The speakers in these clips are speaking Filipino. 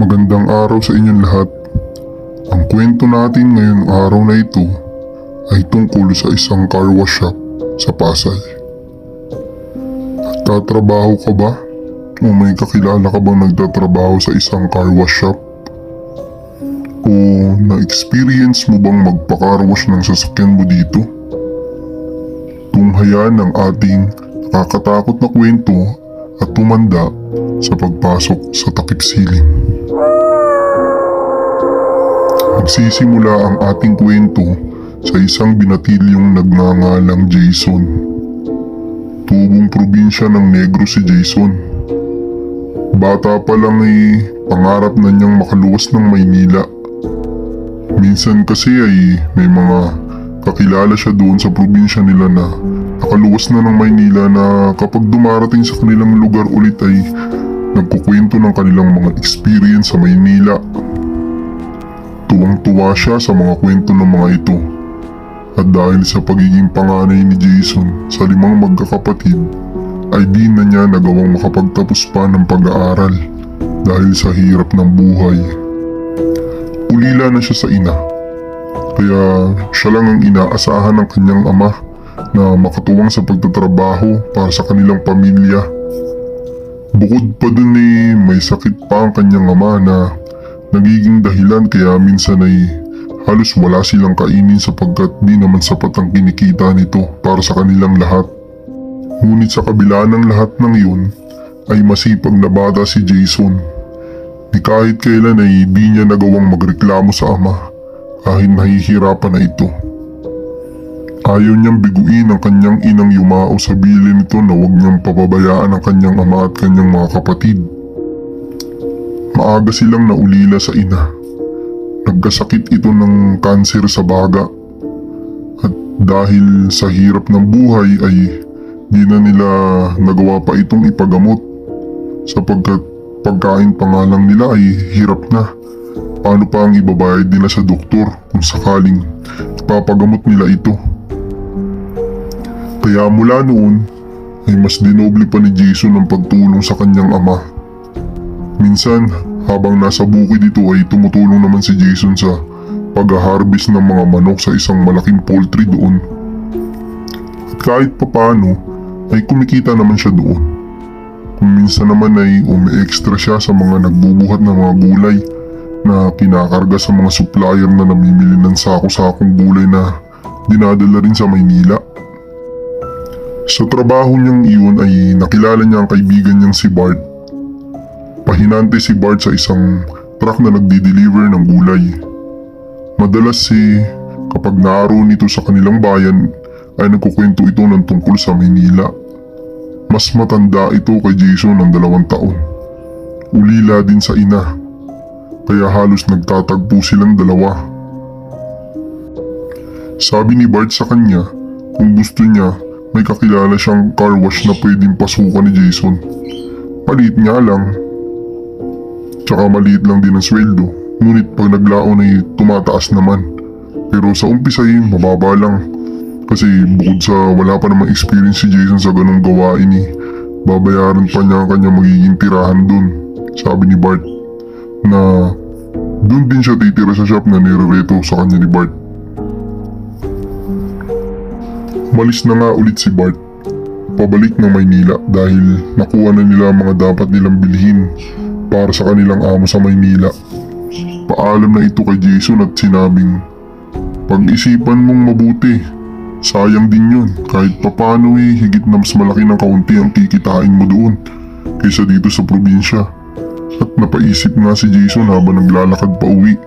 Magandang araw sa inyong lahat. Ang kwento natin ngayong araw na ito ay tungkol sa isang car wash shop sa Pasay. Nagtatrabaho ka ba? O may kakilala ka bang nagtatrabaho sa isang car wash shop? O na-experience mo bang magpa-car wash ng sasakyan mo dito? Tunghayan ang ating nakakatakot na kwento at tumanda sa pagpasok sa takip siling. Nagsisimula ang ating kwento sa isang binatilyong nagngangalang Jason. Tubong probinsya ng Negros si Jason. Bata pa lang ay pangarap na niyang makaluwas ng Maynila. Minsan kasi ay may mga kakilala siya doon sa probinsya nila na nakaluwas na ng Maynila na kapag dumarating sa kanilang lugar ulit ay nagkukwento ng kanilang mga experience sa Maynila. Tuwang-tuwa siya sa mga kwento ng mga ito. At dahil sa pagiging panganay ni Jason sa 5 magkakapatid, ay di na niya nagawang makapagtapos pa ng pag-aaral dahil sa hirap ng buhay. Ulila na siya sa ina, kaya siya lang ang inaasahan ng kanyang ama na makatuwang sa pagtatrabaho para sa kanilang pamilya. Bukod pa dun may sakit pa ang kanyang ama na nagiging dahilan kaya minsan ay halos wala silang kainin sapagkat di naman sapat ang kinikita nito para sa kanilang lahat. Ngunit sa kabila ng lahat ng iyon ay masipag na bata si Jason. Di kahit kailan ay di niya nagawang magreklamo sa ama kahit nahihirapan na ito. Ayaw niyang biguin ang kanyang inang yumao sa bilin nito na huwag niyang papabayaan ang kanyang ama at kanyang mga kapatid. Maaga silang naulila sa ina. Nagkasakit ito ng kanser sa baga. At dahil sa hirap ng buhay ay di na nila nagawa pa itong ipagamot. Sapagkat pagkain pa nga lang nila ay hirap na. Paano pa ang ibabayad nila sa doktor kung sakaling ipapagamot nila ito? Kaya mula noon ay mas dinoble pa ni Jason ang pagtulong sa kanyang ama. Minsan, habang nasa bukid ito ay tumutulong naman si Jason sa pag-harvest ng mga manok sa isang malaking poultry doon. At kahit papano ay kumikita naman siya doon. Kung minsan naman ay umi-extra siya sa mga nagbubuhat ng mga gulay na kinakarga sa mga supplier na namimili ng sako-sakong gulay na dinadala rin sa Maynila. Sa trabaho niyang iyon ay nakilala niya ang kaibigan niyang si Bart. Pahinante si Bart sa isang truck na nagdi-deliver ng gulay. Madalas kapag naroon ito sa kanilang bayan ay nagkukwento ito ng tungkol sa Maynila. Mas matanda ito kay Jason ng 2 taon. Ulila din sa ina, kaya halos nagtatagpo silang dalawa. Sabi ni Bart sa kanya kung gusto niya may kakilala siyang car wash na pwedeng pasukan ni Jason. Maliit nga lang. Tsaka maliit lang din ang sweldo, ngunit pag naglaon ay tumataas naman. Pero sa umpisa ay mababa lang. Kasi bukod sa wala pa namang experience si Jason sa ganong gawain babayaran pa niya ang kanyang magiging tirahan dun. Sabi ni Bart na dun din siya titira sa shop na nirereto sa kanya ni Bart. Umalis na nga ulit si Bart pabalik ng Maynila dahil nakuha na nila ang mga dapat nilang bilhin para sa kanilang amo sa Maynila. Paalam na ito kay Jason at sinabing, pag-isipan mong mabuti, sayang din yun kahit papano higit na mas malaki ng kaunti ang kikitain mo doon kaysa dito sa probinsya. At napaisip nga si Jason habang naglalakad pa uwi.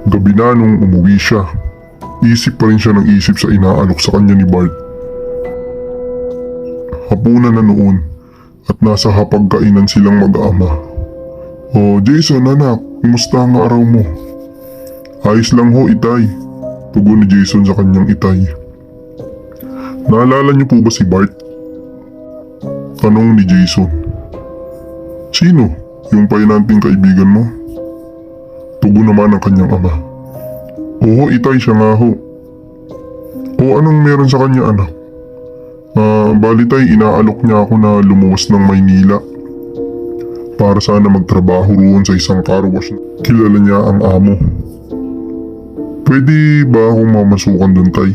Gabi na nung umuwi siya. Isip pa rin siya ng isip sa inaalok sa kanya ni Bart. Hapunan na noon at nasa hapagkainan silang mag-ama. "Oh Jason anak, kumusta ang araw mo?" "Ayos lang ho itay," tugon ni Jason sa kanyang itay. "Naalala niyo po ba si Bart?" tanong ni Jason. "Sino? Yung painanting kaibigan mo?" tugon naman ang kanyang ama. "Oo itay, siya nga ho." "O anong meron sa kanya anak?" Bali tay, inaalok niya ako na lumuwas ng Maynila. para sana magtrabaho roon sa isang car wash. Kilala niya ang amo. Pwede ba akong mamasukan doon, tay?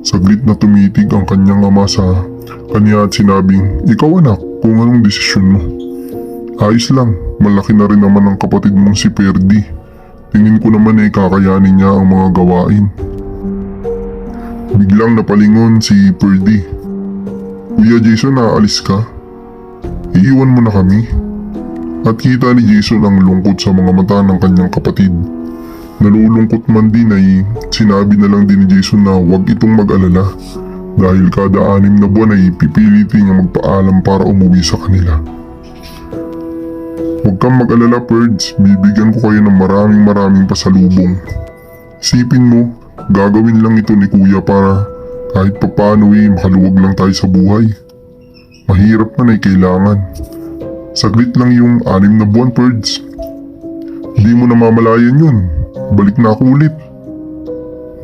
Saglit na tumitig ang kanyang ama sa kanya at sinabing, ikaw anak, kung anong desisyon mo. Ayos lang, malaki na rin naman ang kapatid mong si Ferdy. Tingin ko naman kakayanin niya ang mga gawain. Biglang napalingon si Ferdy. Kuya Jason, aalis ka? Iiwan mo na kami? At kita ni Jason ang lungkot sa mga mata ng kanyang kapatid. Nalulungkot man din ay sinabi na lang din ni Jason na huwag itong mag-alala dahil kada 6 na buwan ay pipilitin niya magpaalam para umuwi sa kanila. Huwag kang mag-alala, Ferds, bibigyan ko kayo ng maraming pasalubong. Isipin mo, gagawin lang ito ni Kuya para kahit papano makaluwag lang tayo sa buhay. Mahirap man ay kailangan. Saglit lang yung 6 na buwan, Ferds. Hindi mo namamalayan yun. Balik na ako ulit.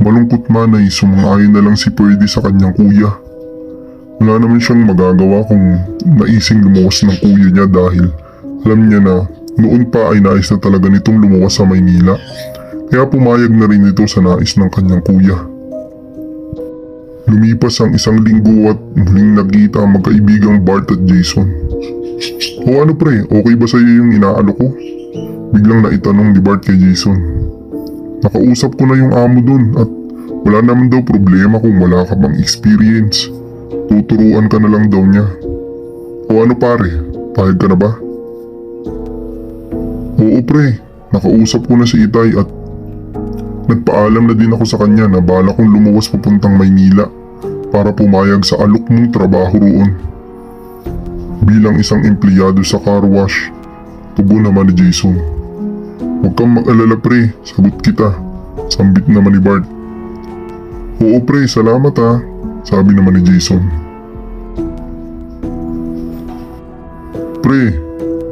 Malungkot man ay sumang-ayon na lang si Ferdy sa kanyang kuya. Wala naman siyang magagawa kung naising lumuwas ng kuya niya dahil alam niya na noon pa ay nais na talaga nitong lumuwas sa Maynila. Kaya pumayag na rin ito sa nais ng kanyang kuya. Lumipas ang 1 linggo at muling nagkita ang magkaibigang Bart at Jason. O ano pre, okay ba sa iyo yung inaalo ko? Biglang naitanong ni Bart kay Jason. Nakausap ko na yung amo dun at wala naman daw problema kung wala ka bang experience. Tuturuan ka na lang daw niya. O ano pare, pahig ka na ba? Oo pre, nakausap ko na si Itay at nagpaalam na din ako sa kanya na bala kong lumuwas papuntang Maynila para pumayag sa alok mong trabaho roon. Bilang isang empleyado sa car wash, tubo naman ni Jason. Huwag kang mag-alala pre, sagot kita. Sambit naman ni Bart. Oo pre, salamat ha, sabi naman ni Jason. Pre,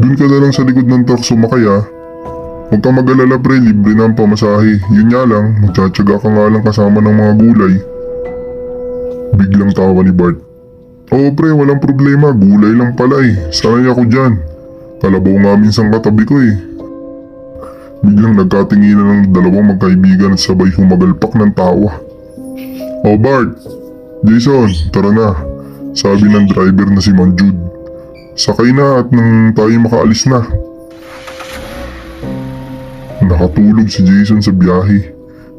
dun ka na lang sa likod ng truck sumakay ha. Huwag kang mag-alala pre, libre na ang pamasahe. Yun nga lang, magtsatsaga ka nga lang kasama ng mga gulay. Biglang tawa ni Bart. Oo pre, walang problema, gulay lang pala sanay ako dyan. Kalabaw nga minsan katabi ko Biglang nagkatinginan ng dalawang magkaibigan at sabay humagalpak ng tawa. Oh Bart, Jason, tara na, sabi ng driver na si Mang Jude. Sakay na at nang tayo makaalis na. Nakatulog si Jason sa biyahe.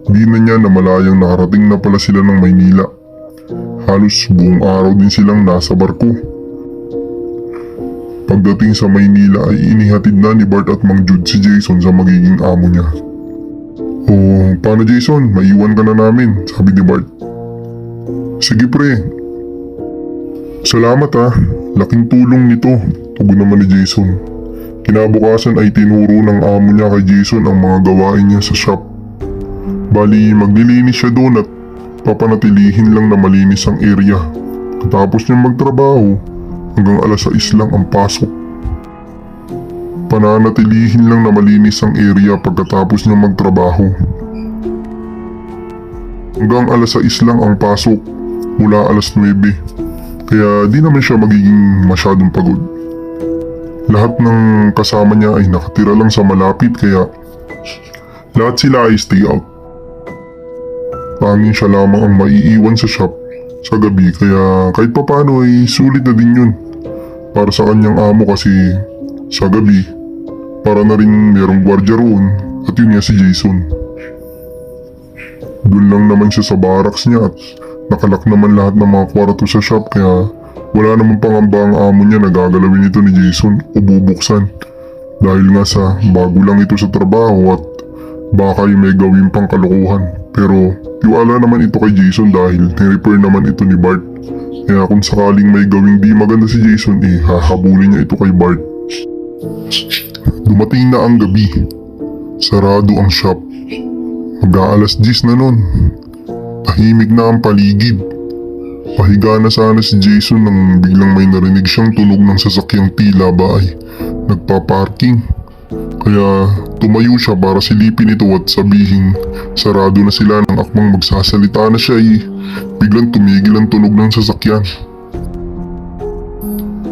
Di na niya namalayang nakarating na pala sila ng Maynila. Halos buong araw din silang nasa barko. Pagdating sa Maynila ay inihatid na ni Bart at Mang Jude si Jason sa magiging amo niya. Oh, paano Jason? Maiwan ka na namin, sabi ni Bart. Sige pre. Salamat ha, laking tulong nito, tugon naman ni Jason. Kinabukasan ay tinuro ng amo niya kay Jason ang mga gawain niya sa shop. Bali, maglilinis siya doon at papanatilihin lang na malinis ang area. Katapos niyang magtrabaho, hanggang 6:00 lang ang pasok. Pananatilihin lang na malinis ang area pagkatapos niyang magtrabaho. Hanggang 6:00 lang ang pasok mula 9:00. Kaya di naman siya magiging masyadong pagod. Lahat ng kasama niya ay nakatira lang sa malapit kaya lahat sila ay stay out. Tanging siya lamang ang maiiwan sa shop sa gabi kaya kahit papano ay sulit na din yun para sa kanyang amo kasi sa gabi para na rin merong gwardiya roon at yun nga si Jason. Doon lang naman siya sa barracks niya at nakalak naman lahat ng mga kwarto sa shop kaya wala naman pangamba ang amo niya na gagalawin ito ni Jason o bubuksan dahil nga sa bago lang ito sa trabaho at baka may gawin pang kalokohan. Pero tiwala naman ito kay Jason dahil ni-repair naman ito ni Bart. Kaya kung sakaling may gawing di maganda si Jason hahabulin niya ito kay Bart. Dumating na ang gabi. Sarado ang shop. Mag-10 na nun. Tahimik na ang paligid. Pahiga na sana si Jason nang biglang may narinig siyang tunog ng sasakyang tila ba ay nagpa-parking. Kaya tumayo siya para silipin ito at sabihin sarado na sila nang akmang magsasalita na siya biglang tumigil ang tunog ng sasakyan.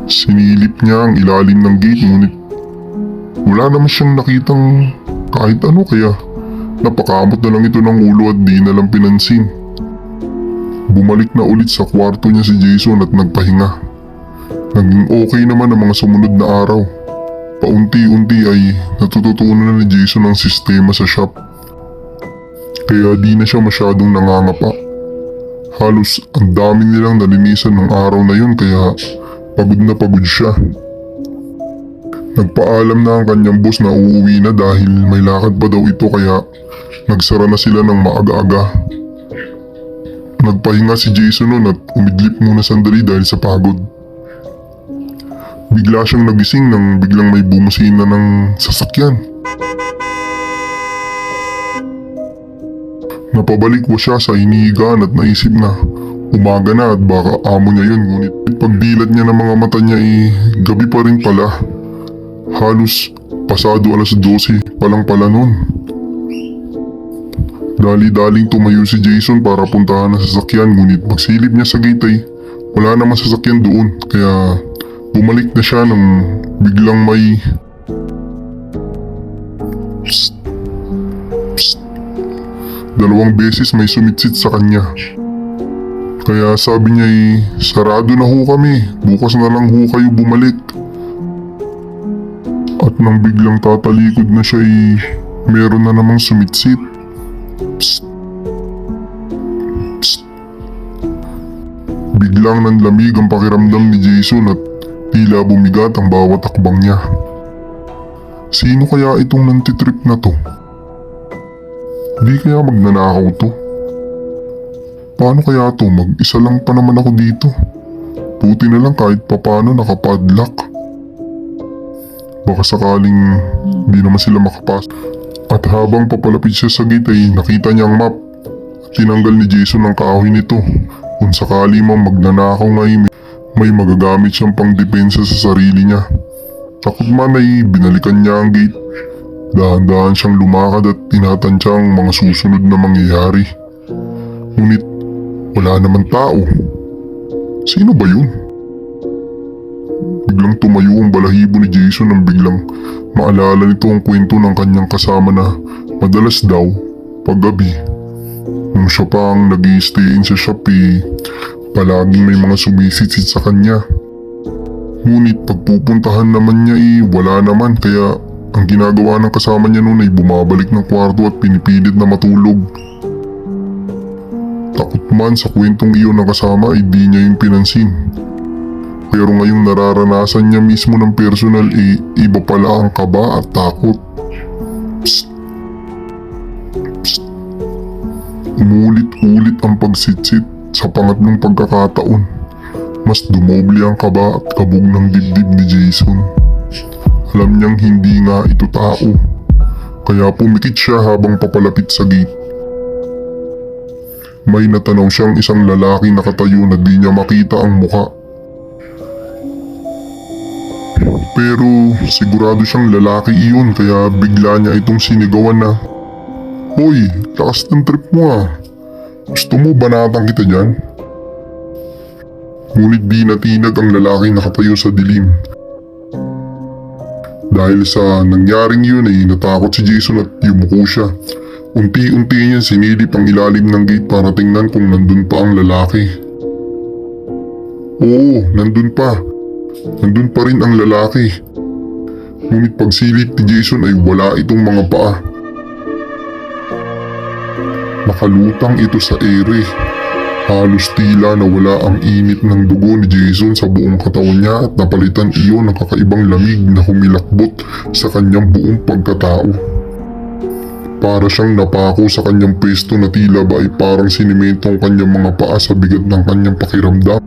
Sinilip niya ang ilalim ng gate ngunit wala naman siyang nakitang kahit ano kaya napakamot na lang ito ng ulo at di na lang pinansin. Bumalik na ulit sa kwarto niya si Jason at nagpahinga. Naging okay naman ang mga sumunod na araw. Paunti-unti ay natututunan na ni Jason ang sistema sa shop. Kaya di na siya masyadong nangangapa. Halos ang dami nilang nalinisan ng araw na yun kaya pagod na pagod siya. Nagpaalam na ang kanyang boss na uuwi na dahil may lakad pa daw ito kaya nagsara na sila ng maaga-aga. Nagpahinga si Jason noon at umidlip muna sandali dahil sa pagod. Bigla siyang nagising nang biglang may bumusina ng sasakyan. Napabalik siya sa inihigaan at naisip na umaga na at baka amo niya yun, ngunit pagdilat niya ng mga mata niya gabi pa rin pala. Halos pasado alas 12 palang pala nun. Dali-daling tumayo si Jason para puntahan ang sasakyan, ngunit pagsilip niya sa gate ay wala namang sasakyan doon kaya bumalik na siya nang biglang may psst, psst. Dalawang beses may sumitsit sa kanya. Kaya sabi niya sarado na ho kami, bukas na lang ho kayo bumalik. At nang biglang tatalikod na siya meron na namang sumitsit. Psst. Psst. Biglang nanlamig ang pakiramdam ni Jason at tila bumigat ang bawat hakbang niya. Sino kaya itong nantitrip na to? Di kaya magnanakaw to? Paano kaya to? Mag-isa lang pa naman ako dito. Buti na lang kahit papano nakapadlock. Baka sakaling di naman sila makapasok. At habang papalapit siya sa gate ay nakita niya ang map. At tinanggal ni Jason ang kahoy nito. Kung sakali mang magnanakaw na may magagamit siyang pangdepensa sa sarili niya. Takot man ay binalikan niya ang gate. Dahan-dahan siyang lumakad at tinatansya ang mga susunod na mangyayari. Ngunit wala naman tao. Sino ba yun? Biglang tumayo ang balahibo ni Jason nang biglang maalala nito ang kwento ng kanyang kasama na madalas daw paggabi nung siya pa ang nag-i-stay-in sa shop palaging may mga sumisitsit sa kanya. Ngunit pagpupuntahan naman niya wala naman kaya ang ginagawa ng kasama niya noon ay bumabalik ng kwarto at pinipilit na matulog. Takot man sa kwentong iyon ng kasama ay di niya yung pinansin. Pero ngayong nararanasan niya mismo ng personal iba pala ang kaba at takot. Psst. Psst. Umulit-ulit ang pagsitsit sa pangatlong pagkakataon. Mas dumoble ang kaba at kabog ng dibdib ni Jason. Alam niyang hindi nga ito tao. Kaya pumikit siya habang papalapit sa gate. May natanaw siyang isang lalaki nakatayo na di niya makita ang muka. Pero sigurado siyang lalaki iyon kaya bigla niya itong sinigawan na, "Hoy, lakas ng trip mo ah. Gusto mo banatang kita dyan?" Ngunit di natinag ang lalaki nakatayo sa dilim. Dahil sa nangyaring yun ay natakot si Jason at yumuko siya. Unti-unti niya sinilip ang ilalim ng gate para tingnan kung nandun pa ang lalaki. Oo, nandun pa. Nandun pa rin ang lalaki. Ngunit pagsilip ni Jason ay wala itong mga paa. Nakalutang ito sa ere. Halos tila na wala ang init ng dugo ni Jason sa buong katawan niya at napalitan iyon ng kakaibang lamig na humilakbot sa kanyang buong pagkatao. Para siyang napako sa kanyang pwesto na tila ba ay parang sinimento ang kanyang mga paa sa bigat ng kanyang pakiramdam.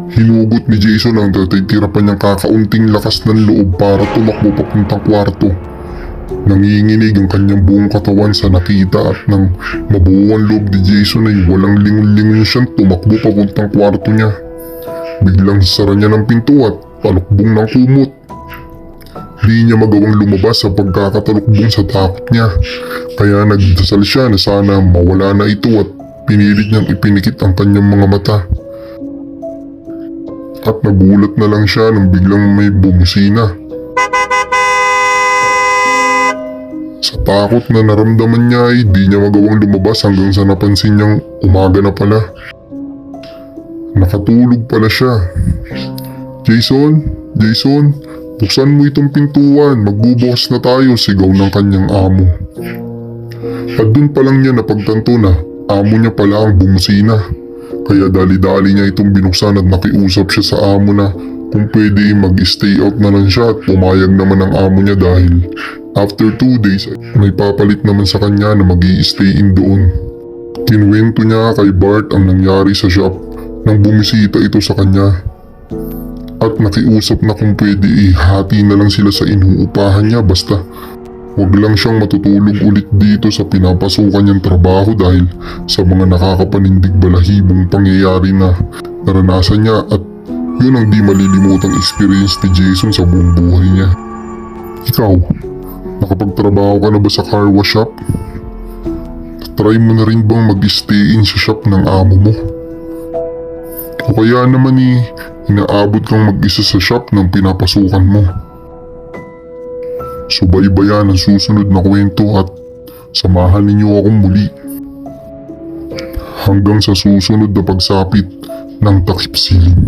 Hinugot ni Jason ang tatitira pa niyang kakaunting lakas ng loob para tumakbo papuntang kwarto. Nanginginig ang kanyang buong katawan sa nakita at nang mabuo ang loob ni Jason ay walang lingon-lingon siyang tumakbo papuntang kwarto niya. Biglang sara niya ng pinto at talukbong ng kumot. Di niya magawang lumabas sa pagkakatalukbong sa takot niya. Kaya nagdasal siya na sana mawala na ito at pinilit niyang ipinikit ang kanyang mga mata. At nagulat na lang siya nang biglang may bumusina. Sa takot na naramdaman niya ay di niya magawang lumabas hanggang sa napansin niyang umaga na pala. Nakatulog pala siya. Jason, Jason, buksan mo itong pintuan, magbubukas na tayo, sigaw ng kanyang amo. At dun pa lang niya napagtanto na amo niya pala ang bumusina. Kaya dali-dali niya itong binuksan at nakiusap siya sa amo na kung pwede mag-stay out na lang siya at pumayag naman ang amo niya dahil after 2 days may papalit naman sa kanya na mag-i-stay in doon. Kinuwento niya kay Bart ang nangyari sa shop nang bumisita ito sa kanya. At nakiusap na kung pwede ihati na lang sila sa inuupahan niya basta wag lang siyang matutulog ulit dito sa pinapasukan niyang trabaho dahil sa mga nakakapanindig balahibong pangyayari na naranasan niya at yun ang di malilimutang experience ni Jason sa buong buhay niya. Ikaw, nakapagtrabaho ka na ba sa car wash shop? Try mo na rin bang mag-stay in sa shop ng amo mo? O kaya naman inaabot kang mag-isa sa shop ng pinapasukan mo? Subaybayan ang susunod na kwento at samahan ninyo akong muli. Hanggang sa susunod na pagsapit ng takip siling.